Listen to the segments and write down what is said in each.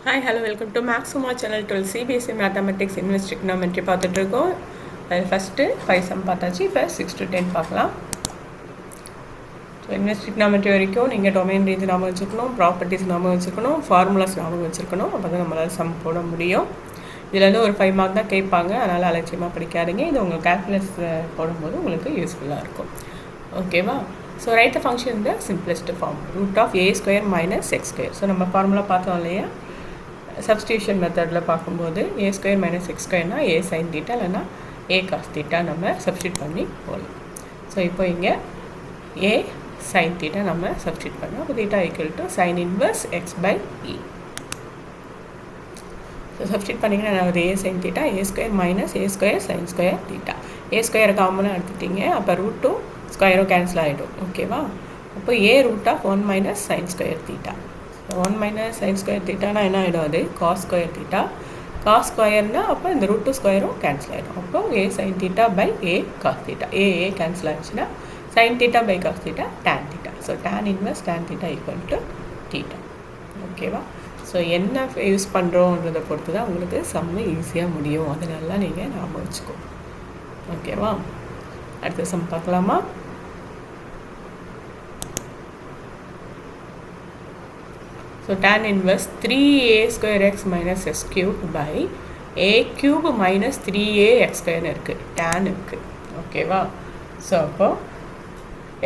Hi, hello, welcome to Maxima channel 12 CBSE Mathematics Invest Trigonometry பார்த்துட்டு இருக்கோம். First 5 some பார்த்தாச்சு. இப்போ 6 to 10 பார்க்கலாம். ஸோ இன்வெஸ்ட் trigonometry வரைக்கும் நீங்கள் டொமைன் ரீதி ஞாபகம் வச்சுக்கணும், ப்ராப்பர்ட்டிஸ் ஞாபகம் வச்சுக்கணும், ஃபார்முலாஸ் ஞாபகம் வச்சுருக்கணும். அப்போ தான் நம்மளால் சம் போட முடியும். இதில் வந்து ஒரு 5 மார்க் தான் கேட்பாங்க, அதனால் அலட்சியமாக படிக்காதீங்க. இது உங்கள் கேல்குலஸ் போடும்போது உங்களுக்கு யூஸ்ஃபுல்லாக இருக்கும். ஓகேவா? ஸோ ரைட் த ஃபங்க்ஷன் இந்த simplest form root of a square minus x square. So நம்ம ஃபார்முலா பார்த்தோம் இல்லையா, சப்ஸ்டியூஷன் மெத்தடில் பார்க்கும்போது a ஸ்கொயர் மைனஸ் எக்ஸ் ஸ்கொயர்னா a சைன் தீட்டா இல்லைனா a காஸ் தீட்டா நம்ம சப்ஸ்டியூட் பண்ணி போகலாம். ஸோ இப்போ இங்கே a சைன் தீட்டா நம்ம சப்ஸ்டியூட் பண்ணோம். அப்போ theta equal to sine inverse X by a. So substitute பண்ணிங்கன்னா நான் ஒரு a sine theta a square minus a square sine square theta. a square காமனாக எடுத்துட்டீங்க, அப்போ ரூட் 2 ஸ்கொயரும் கேன்சல் ஆகிடும். ஓகேவா? அப்போ a root of 1 minus sine square theta. 1 minus sine square தீட்டானா என்ன ஆகிடும்? அது காஸ் ஸ்கொயர் தீட்டா. காஸ் ஸ்கொயர்னா அப்போ இந்த ரூட் 2 ஸ்கொயரும் கேன்சல் ஆகிடும். அப்போ a sine theta by a cos theta. a cancel ஆகிடுச்சுன்னா sine theta by cos theta tan theta. So tan inverse tan theta equal to theta. ஓகேவா? ஸோ என்ன use பண்ணுறோன்றதை பொறுத்து தான் உங்களுக்கு சம்மு ஈஸியாக முடியும். அதனால நீங்கள் ஞாபகம் வச்சுக்கோ. ஓகேவா? அடுத்த சம் பார்க்கலாமா? So tan inverse 3a square x minus s cube by a cube minus 3a x square இருக்குது, tan இருக்குது. ஓகேவா? ஸோ அப்போ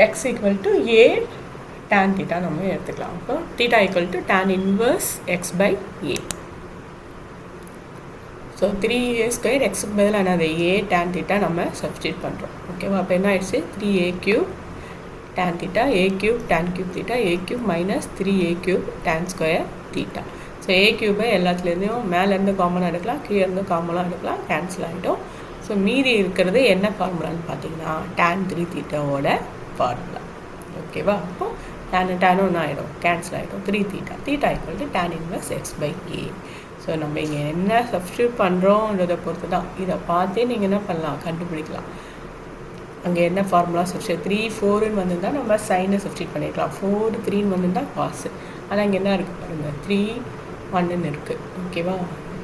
x equal to a tan theta நம்ம எடுத்துக்கலாம். அப்போ theta equal to tan inverse x by a. So 3a square x பதில் என்னது a tan theta நம்ம சப்ஸ்டியூட் பண்ணுறோம். ஓகேவா? அப்போ என்ன ஆயிடுச்சு? 3a cube tan theta a cube tan cube theta a cube minus 3a cube tan square theta. So a cube எல்லாத்துலேருந்தும் மேலேருந்து காமனாக எடுக்கலாம், கீழேருந்து காமனாக எடுக்கலாம், கேன்சல் ஆகிடும். ஸோ மீதி இருக்கிறது என்ன ஃபார்முலான்னு பார்த்தீங்கன்னா tan 3 தீட்டாவோட ஃபார்முலா. ஓகேவா? அப்போ tan ஒன்று ஆகிடும், கேன்சல் ஆகிடும். 3 theta theta equal to tan inverse X by A. So நம்ம இங்கே என்ன சப்ஸ்டியூட் பண்ணுறோன்றதை பொறுத்து தான். இதை பார்த்தே நீங்கள் என்ன பண்ணலாம், கண்டுபிடிக்கலாம். அங்கே என்ன ஃபார்முலா சப்ஸ்டியூட் 3 4ன்னு வந்திருந்தால் நம்ம சைனை சப்ஸ்டியூட் பண்ணிக்கலாம். 4 3ன்னு வந்திருந்தால் காசு. ஆனால் இங்கே என்ன இருக்குது பாருங்கள், 3 1ன்னு இருக்குது. ஓகேவா?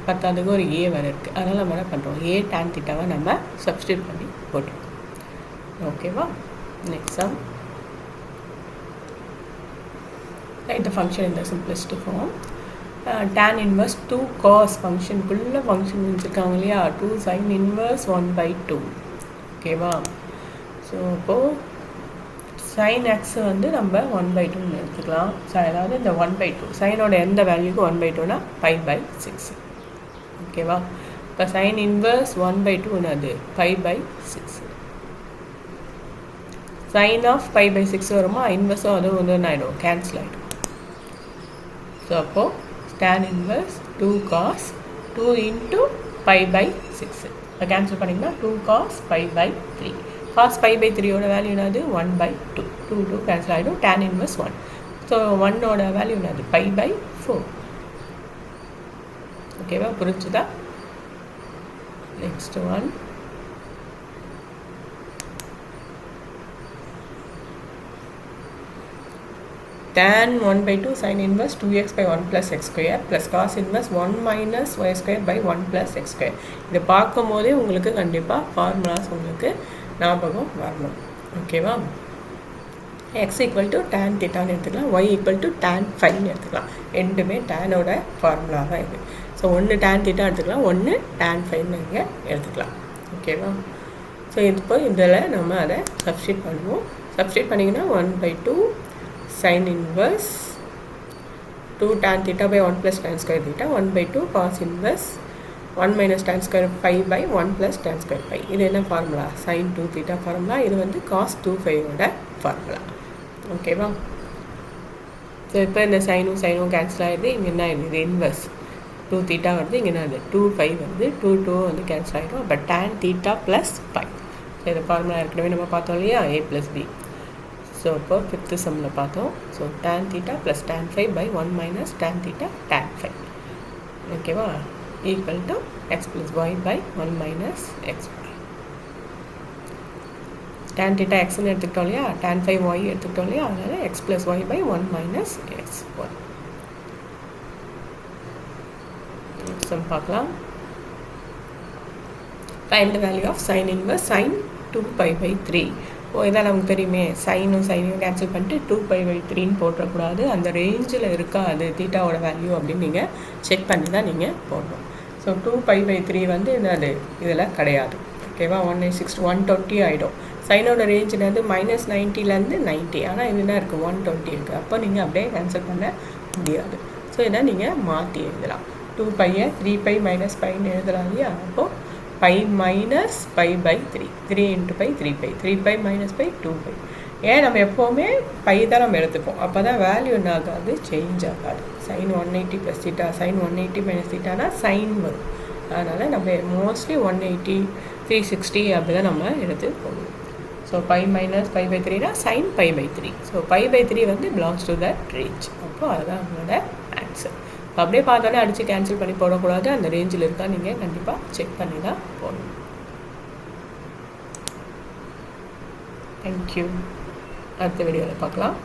பத்தாவதுக்கு ஒரு ஏ வேறு இருக்குது. அதனால் நம்ம என்ன பண்ணுறோம், ஏ tan தீட்டாவை நம்ம சப்ஸ்டியூட் பண்ணி போட்டுருக்கோம். ஓகேவா? Next sum write the function இந்த simplest form tan inverse 2 cos ஃபங்க்ஷனுக்குள்ளே ஃபங்க்ஷன் வச்சுருக்காங்க இல்லையா, 2 sin இன்வர்ஸ் 1/2. ஓகேவா? ஸோ இப்போது சைன் எக்ஸ் வந்து நம்ம 1/2ன்னு எடுத்துக்கலாம். அதாவது இந்த 1/2 சைனோட எந்த வேல்யூக்கு 1/2னா 5/6. ஓகேவா? இப்போ சைன் இன்வர்ஸ் 1/2 அது 5/6. சைன் ஆஃப் 5/6 வருமா, இன்வர்ஸும் அதுவும் வந்து என்ன ஆகிடும், கேன்சல் ஆகிடும். ஸோ அப்போது tan இன்வர்ஸ் 2 cos 2 into 5/6. இப்போ கேன்சல் பண்ணிங்கன்னா 2 cos 5/3. cos 5/3யோட வேல்யூ என்னது, 1/2. 2 கேன்சல் ஆகிடும். tan inverse 1. ஸோ 1ஓட வேல்யூ என்னது, 5/4. ஓகேவா? புரிஞ்சுதா? Next one tan 1/2 sin inverse 2x by 1 plus x square plus cos inverse 1 minus y square by 1 plus x square. இதை பார்க்கும் போதே உங்களுக்கு கண்டிப்பாக ஃபார்முலாஸ் உங்களுக்கு ஞாபகம் வரணும். ஓகேவா? x ஈக்குவல் டு tan தீட்டான்னு எடுத்துக்கலாம், y ஈக்குவல் டு tan ஃபைன்னு எடுத்துக்கலாம். ரெண்டுமே டேனோட ஃபார்முலா தான் இது. ஸோ ஒன்று tan தீட்டா எடுத்துக்கலாம், ஒன்று tan ஃபைன்னு இங்கே எடுத்துக்கலாம். ஓகேவா? ஸோ இப்போ இதில் நம்ம அதை சப்ஸ்டியூட் பண்ணுவோம். சப்ஸ்டியூட் பண்ணிங்கன்னா 1/2 sin inverse 2 tan theta by 1 plus tan square theta 1/2 cos inverse 1 minus tan square pi by 1 plus tan square pi. இது என்ன ஃபார்முலா, sin 2 theta ஃபார்முலா. இது வந்து cos 2 ஃபார்முலா. ஓகேவா? ஸோ இப்போ இந்த சைனும் கேன்சல் ஆகிடுது. இங்கே என்ன ஆகிடுது, இது இன்வர்ஸ் 2 theta வருது. இங்கே என்ன ஆகுது, 2 வந்து 2 வந்து கேன்சல் ஆகிடும். அப்போ tan theta plus pi. So இந்த ஃபார்முலா ஏற்கனவே நம்ம பார்த்தோம் இல்லையா, a plus b. ஸோ இப்போ 5th சம்மில் பார்த்தோம். So tan theta plus tan 5 by 1 minus tan theta tan 5. ஓகேவா? Equal to x plus y by 1 minus x. tan theta xன்னு எடுத்துக்கிட்டோம் இல்லையா, tan 5 y எடுத்துக்கிட்டோம் இல்லையா, அதனால் x plus y by 1 minus x. Sum பார்க்கலாம். Find the value of sine inverse sine 2π/3. இதான் நமக்கு தெரியுமே, சைனையும் கேன்சல் பண்ணிட்டு 2π/3ன்னு போட்டக்கூடாது. அந்த ரேஞ்சில் இருக்கா அது தீட்டாவோட வேல்யூ அப்படின்னு நீங்கள் செக் பண்ணி தான் நீங்கள் போடணும். ஸோ 2π/3 வந்து என்னது இதில் கிடையாது. ஓகேவா, 120 ஆகிடும். சைனோட ரேஞ்ச் என்னது -90லேருந்து 90. ஆனால் இது என்ன இருக்குது, 120 இருக்குது. அப்போ நீங்கள் அப்படியே கேன்சல் பண்ண முடியாது. ஸோ இதை நீங்கள் மாற்றி எழுதலாம். 2π 3π - πன்னு எழுதலாம் இல்லையா. அப்போது π - π/3, 3 × π 3π, 3π - π 2π. ஏன் நம்ம எப்போவுமே பை தான் நம்ம எடுத்துப்போம். அப்போ தான் வேல்யூ என்ன ஆகாது, சேஞ்ச் ஆகாது. sin 180 + θ, sin 180 - θனா சைன் வரும். அதனால் நம்ம மோஸ்ட்லி 180, 360 அப்படி தான் நம்ம எடுத்து போடுவோம். So π - π/3னா sin π/3. ஸோ π/3 வந்து பிலாங்ஸ் டு தட் ரேஞ்ச். அப்போது அதுதான் அவங்களோட ஆன்சர். அப்படியே பார்த்தோன்னே அடித்து கேன்சல் பண்ணி போடக்கூடாது. அந்த ரேஞ்சில் இருக்கா நீங்கள் கண்டிப்பாக செக் பண்ணி தான் போடணும். தேங்க்யூ. அடுத்த வீடியோவில் பார்க்கலாம்.